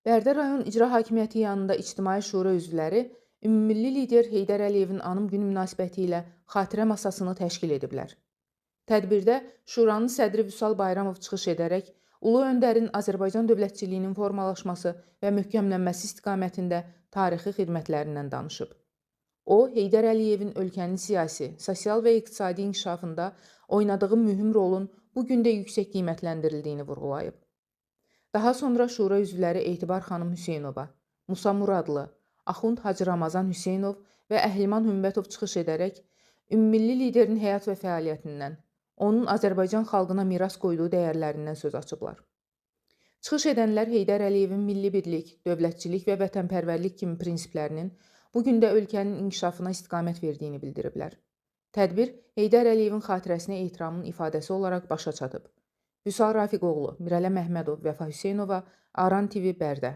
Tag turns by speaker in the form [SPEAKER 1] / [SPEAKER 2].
[SPEAKER 1] Bərdə rayon İcra Hakimiyyəti yanında İctimai Şura üzvləri ümummilli lider Heydər Əliyevin anım günü münasibətilə xatirə masasını təşkil ediblər. Tədbirdə Şuranın sədri Vüsal Bayramov çıxış edərək, Ulu Öndərin Azərbaycan dövlətçiliyinin formalaşması və möhkəmlənməsi istiqamətində tarixi xidmətlərindən danışıb. O, Heydər Əliyevin ölkənin siyasi, sosial və iqtisadi inkişafında oynadığı mühüm rolun bu gün də yüksək qiymətləndirildiyini vurğulayıb. Daha sonra şura üzvləri Etibar xanım Hüseynova, Musa Muradlı, Axund Hacı Ramazan Hüseynov və Əhliman Hümbətov çıxış edərək ümummilli liderin həyat və fəaliyyətindən, onun Azərbaycan xalqına miras qoyduğu dəyərlərindən söz açıblar. Çıxış edənlər Heydər Əliyevin milli birlik, dövlətçilik və vətənpərvərlik kimi prinsiplərinin bu gün də ölkənin inkişafına istiqamət verdiyini bildiriblər. Tədbir Heydər Əliyevin xatirəsinə ehtiramın ifadəsi olaraq başa çatıb. Vüsal Rafiqoğlu, Mirələ Məhmədov, Vəfa Hüseynova, Aran TV Bərdə.